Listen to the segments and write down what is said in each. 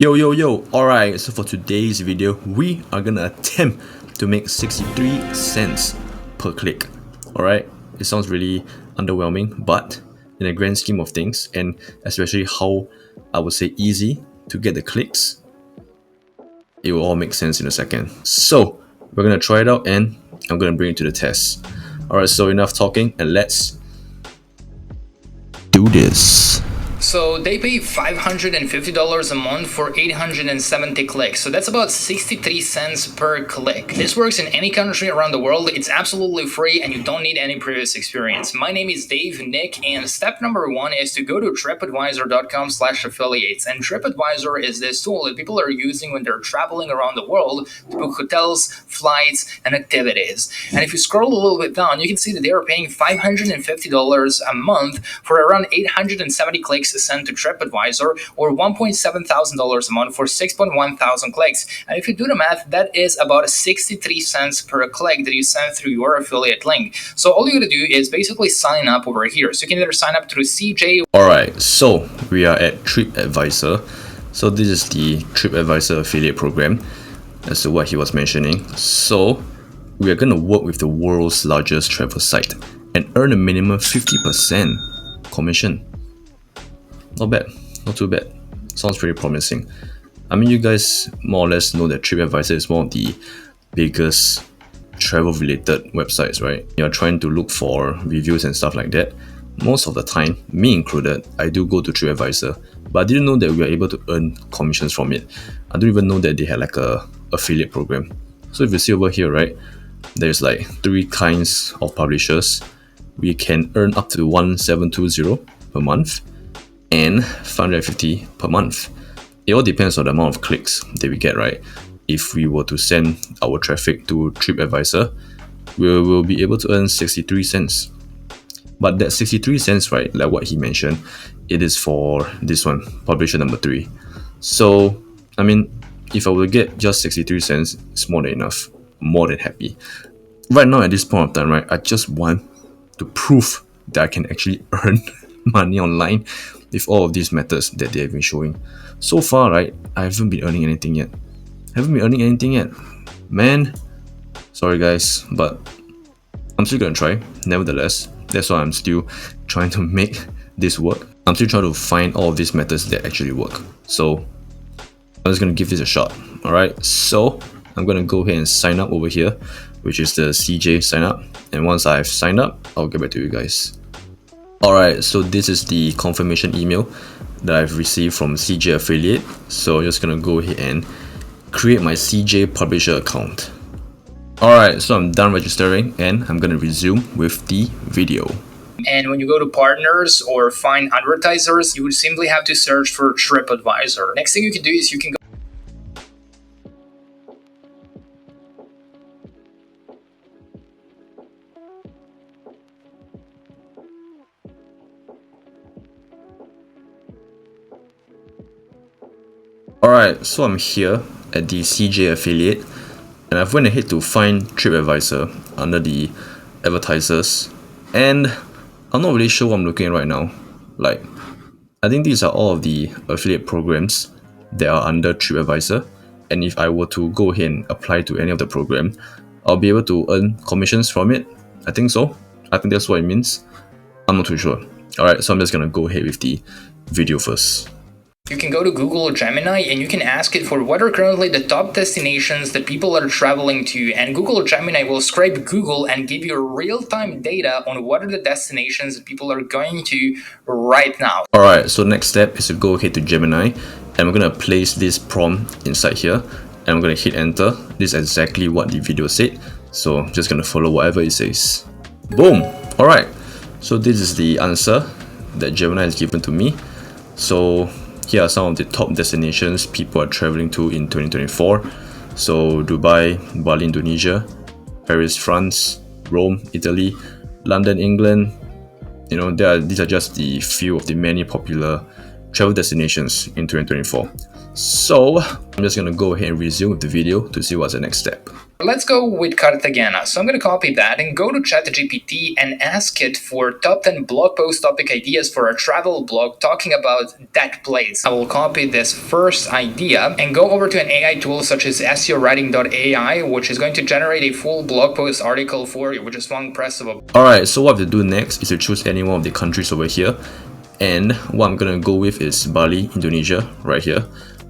Yo yo yo, alright, so for today's video we are gonna attempt to make 63 cents per click. Alright, it sounds really underwhelming, but in the grand scheme of things, and especially how I would say easy to get the clicks, it will all make sense in a second. So we're gonna try it out and I'm gonna bring it to the test. Alright, so enough talking and let's do this. So they pay $550 a month for 870 clicks. So that's about 63 cents per click. This works in any country around the world. It's absolutely free and you don't need any previous experience. My name is Dave Nick, and step number one is to go to tripadvisor.com/affiliates. And TripAdvisor is this tool that people are using when they're traveling around the world to book hotels, flights, and activities. And if you scroll a little bit down, you can see that they are paying $550 a month for around 870 clicks sent to TripAdvisor, or $1.7 thousand a month for 6.1 thousand clicks. And if you do the math, that is about 63 cents per click that you send through your affiliate link. So all you gotta do is basically sign up over here. So you can either sign up through CJ. Alright, so we are at TripAdvisor. So this is the TripAdvisor affiliate program, as to what he was mentioning. So we are going to work with the world's largest travel site and earn a minimum 50% commission. Not bad, not too bad. Sounds pretty promising. I mean, you guys more or less know that TripAdvisor is one of the biggest travel related websites, right? You're trying to look for reviews and stuff like that. Most of the time, me included, I do go to TripAdvisor, but I didn't know that we are able to earn commissions from it. I don't even know that they had like a affiliate program. So if you see over here, right, there's like 3 kinds of publishers. We can earn up to 1720 per month and 550 per month. It all depends on the amount of clicks that we get, right? If we were to send our traffic to TripAdvisor, we will be able to earn 63 cents. But that 63 cents, right, like what he mentioned, it is for this one, publisher number 3. So, I mean, if I were to get just 63 cents, it's more than enough. More than happy. Right now at this point of time, right, I just want to prove that I can actually earn money online with all of these methods that they have been showing. So far, right, I haven't been earning anything yet. Man, sorry guys, but I'm still gonna try. Nevertheless, that's why I'm still trying to make this work. I'm still trying to find all of these methods that actually work. So I'm just gonna give this a shot. Alright, so I'm gonna go ahead and sign up over here, which is the CJ sign up. And once I've signed up, I'll get back to you guys. Alright, so this is the confirmation email that I've received from CJ affiliate. So I'm just gonna go ahead and create my CJ publisher account. Alright, so I'm done registering and I'm gonna resume with the video. And when you go to partners or find advertisers, you would simply have to search for TripAdvisor. Next thing you can do is you can go. Alright, so I'm here at the CJ affiliate and I've went ahead to find TripAdvisor under the advertisers, and I'm not really sure what I'm looking at right now. Like, I think these are all of the affiliate programs that are under TripAdvisor, and if I were to go ahead and apply to any of the program, I'll be able to earn commissions from it. I think so. I think that's what it means. I'm not too sure. Alright, so I'm just gonna go ahead with the video first. You can go to Google or Gemini and you can ask it for what are currently the top destinations that people are traveling to, and Google or Gemini will scrape Google and give you real-time data on what are the destinations that people are going to right now. Alright, so next step is to go ahead to Gemini and we're going to place this prompt inside here and I'm going to hit enter. This is exactly what the video said, so I'm just going to follow whatever it says. Boom! Alright, so this is the answer that Gemini has given to me. So here are some of the top destinations people are traveling to in 2024. So Dubai, Bali, Indonesia, Paris, France, Rome, Italy, London, England. You know, these are just the few of the many popular travel destinations in 2024. So I'm just gonna go ahead and resume with the video to see what's the next step. Let's go with Cartagena. So I'm going to copy that and go to ChatGPT and ask it for top 10 blog post topic ideas for a travel blog talking about that place. I will copy this first idea and go over to an AI tool such as SEOwriting.ai, which is going to generate a full blog post article for you with just one press of a... Alright, so what I have to do next is to choose any one of the countries over here. And what I'm gonna go with is Bali, Indonesia, right here.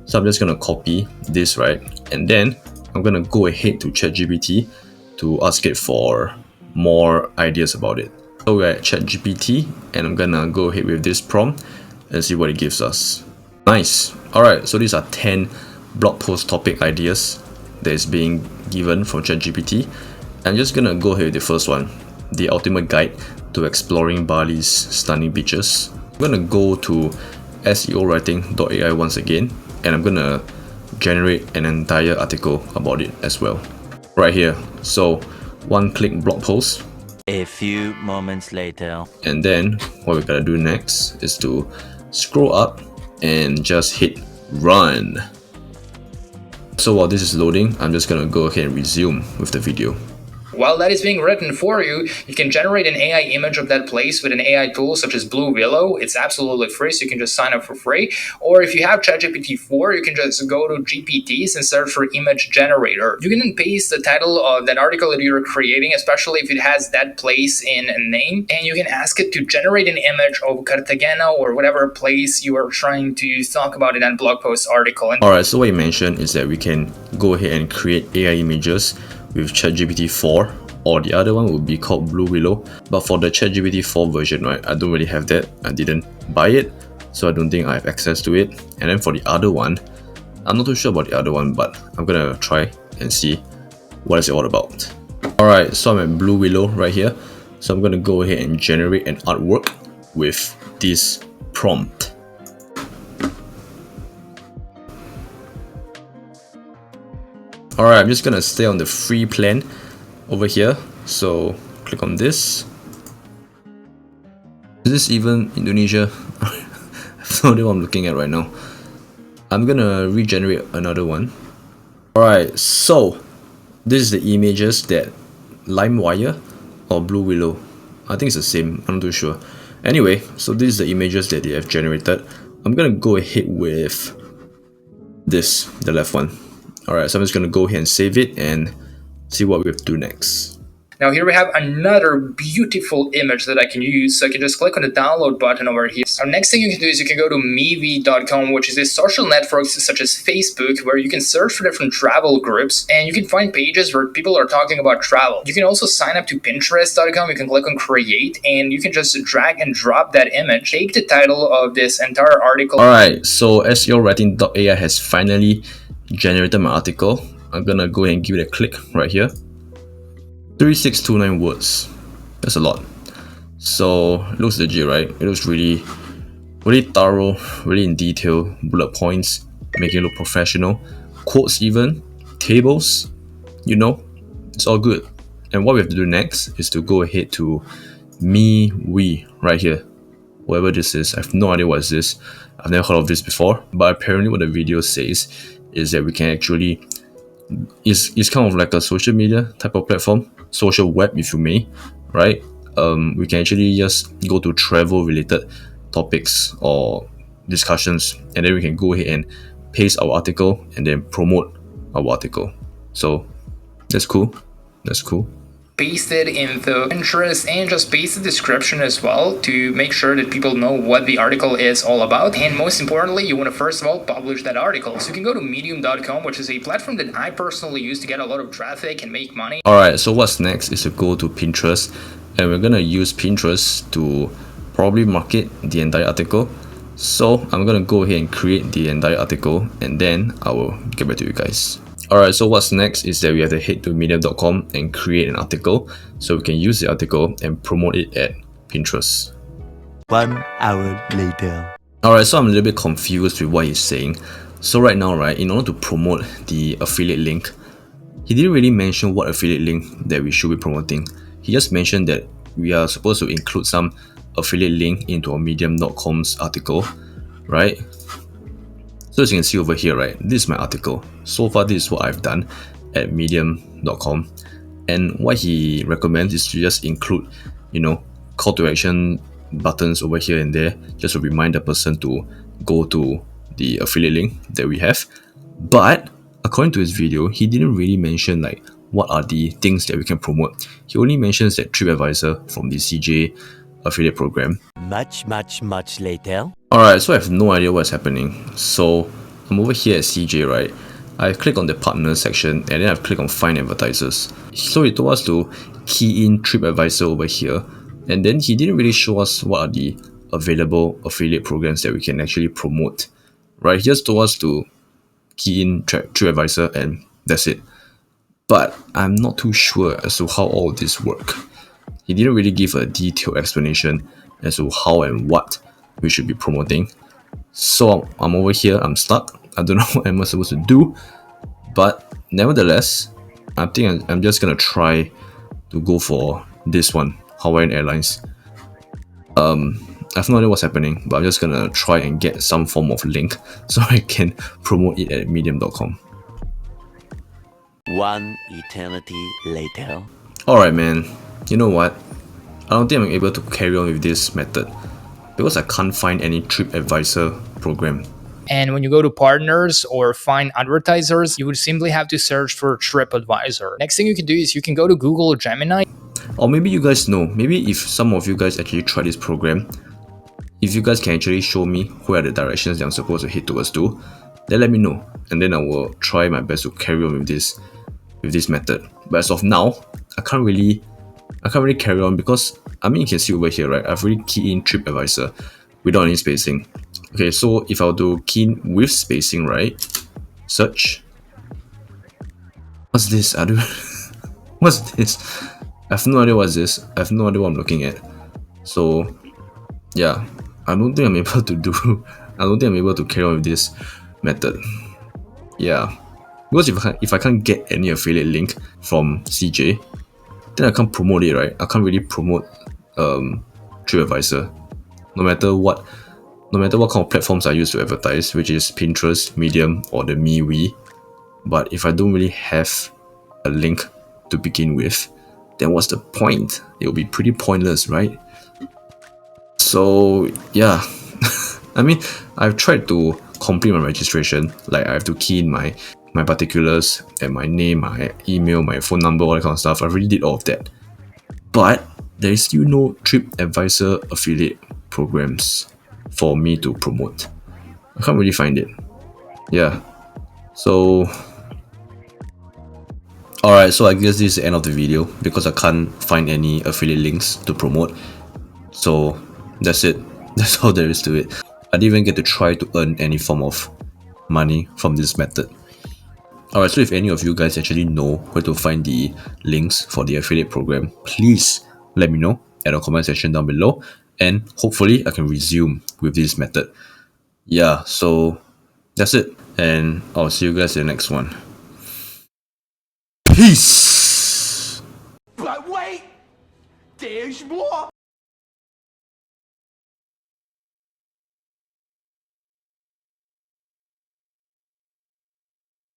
So I'm just gonna copy this, right? And then I'm gonna go ahead to ChatGPT to ask it for more ideas about it. So we're at ChatGPT and I'm gonna go ahead with this prompt and see what it gives us. Nice. Alright, so these are 10 blog post topic ideas that is being given from ChatGPT. I'm just gonna go ahead with the first one, the ultimate guide to exploring Bali's stunning beaches. I'm gonna go to SEOwriting.ai once again and I'm gonna generate an entire article about it as well right here. So one click blog post. A few moments later. And then what we're gonna do next is to scroll up and just hit run. So while this is loading, I'm just gonna go ahead and resume with the video. While that is being written for you, you can generate an AI image of that place with an AI tool such as Blue Willow. It's absolutely free, so you can just sign up for free. Or if you have ChatGPT 4, you can just go to GPTs and search for image generator. You can then paste the title of that article that you're creating, especially if it has that place in a name, and you can ask it to generate an image of Cartagena or whatever place you are trying to talk about in that blog post article. Alright, so what you mentioned is that we can go ahead and create AI images with ChatGPT 4, or the other one would be called Blue Willow. But for the ChatGPT 4 version, right, I don't really have that. I didn't buy it, so I don't think I have access to it. And then for the other one, I'm not too sure about the other one, but I'm gonna try and see what is it all about. Alright, so I'm at Blue Willow right here. So I'm gonna go ahead and generate an artwork with this prompt. Alright, I'm just gonna stay on the free plan over here. So click on this. Is this even Indonesia? I have no idea what I'm looking at right now. I'm gonna regenerate another one. Alright, so this is the images that LimeWire or Blue Willow, I think it's the same, I'm not too sure. Anyway, so this is the images that they have generated. I'm gonna go ahead with this, the left one. Alright, so I'm just going to go ahead and save it and see what we have to do next. Now here we have another beautiful image that I can use. So I can just click on the download button over here. So next thing you can do is you can go to Mevi.com, which is a social network such as Facebook, where you can search for different travel groups and you can find pages where people are talking about travel. You can also sign up to Pinterest.com. You can click on create and you can just drag and drop that image. Take the title of this entire article. Alright, so SEOwriting.ai has finally generated my article. I'm gonna go ahead and give it a click right here. 3629 words. That's a lot. So it looks legit, right? It looks really thorough, really in detail. Bullet points, making it look professional. Quotes even, tables, you know, it's all good. And what we have to do next is to go ahead to we right here. Whatever this is, I have no idea what is this. I've never heard of this before. But apparently what the video says is that we can actually, it's kind of like a social media type of platform, social web if you may, right? We can actually just go to travel related topics or discussions, and then we can go ahead and paste our article and then promote our article. So that's cool. That's cool. Paste it in the Pinterest and just paste the description as well to make sure that people know what the article is all about. And most importantly, you want to first of all publish that article. So you can go to medium.com, which is a platform that I personally use to get a lot of traffic and make money. Alright, so what's next is to go to Pinterest, and we're gonna use Pinterest to probably market the entire article. So I'm gonna go ahead and create the entire article and then I will get back to you guys. Alright, so what's next is that we have to head to medium.com and create an article so we can use the article and promote it at Pinterest. 1 hour later. Alright, so I'm a little bit confused with what he's saying. So right now, right, in order to promote the affiliate link, he didn't really mention what affiliate link that we should be promoting. He just mentioned that we are supposed to include some affiliate link into our medium.com's article, right? So as you can see over here, right, this is my article. So far, this is what I've done at medium.com. And what he recommends is to just include, call to action buttons over here and there, just to remind the person to go to the affiliate link that we have. But according to his video, he didn't really mention like what are the things that we can promote. He only mentions that TripAdvisor from the CJ affiliate program. Much later. Alright, so I have no idea what's happening. So I'm over here at CJ, right? I click on the partners section and then I've clicked on find advertisers. So he told us to key in TripAdvisor over here, and then he didn't really show us what are the available affiliate programs that we can actually promote. Right? He just told us to key in TripAdvisor and that's it. But I'm not too sure as to how all this work. He didn't really give a detailed explanation as to how and what we should be promoting. So I'm over here, I'm stuck. I don't know what am I supposed to do. But nevertheless, I think I'm just gonna try to go for this one, Hawaiian Airlines. I have no idea what's happening, but I'm just gonna try and get some form of link so I can promote it at medium.com. One eternity later. Alright man, you know what? I don't think I'm able to carry on with this method because I can't find any TripAdvisor program. And when you go to partners or find advertisers, you would simply have to search for TripAdvisor. Next thing you can do is you can go to Google or Gemini. Or maybe you guys know, maybe if some of you guys actually try this program, if you guys can actually show me where are the directions that I'm supposed to head towards to, then let me know. And then I will try my best to carry on with this method. But as of now, I can't really carry on because, I mean, you can see over here, right? I've already keyed in TripAdvisor without any spacing. Okay, so if I were to key in with spacing, right? Search. What's this? I don't. What's this? I have no idea what's this. I have no idea what I'm looking at. So, yeah, I don't think I'm able to do. I don't think I'm able to carry on with this method. Yeah, because if I can't get any affiliate link from CJ, then I can't promote it, right? I can't really promote TripAdvisor, no matter what kind of platforms I use to advertise, which is Pinterest, Medium, or the MeWe. But if I don't really have a link to begin with, then what's the point? It will be pretty pointless, right? So yeah, I mean, I've tried to complete my registration. Like I have to key in my particulars and my name, my email, my phone number, all that kind of stuff. I already did all of that, but there is still no TripAdvisor affiliate programs for me to promote. I can't really find it. Yeah. So alright, so I guess this is the end of the video because I can't find any affiliate links to promote. So that's it. That's all there is to it. I didn't even get to try to earn any form of money from this method. Alright, so if any of you guys actually know where to find the links for the affiliate program, please let me know at the comment section down below, and hopefully I can resume with this method. Yeah, so that's it, and I'll see you guys in the next one. Peace! But wait, there's more.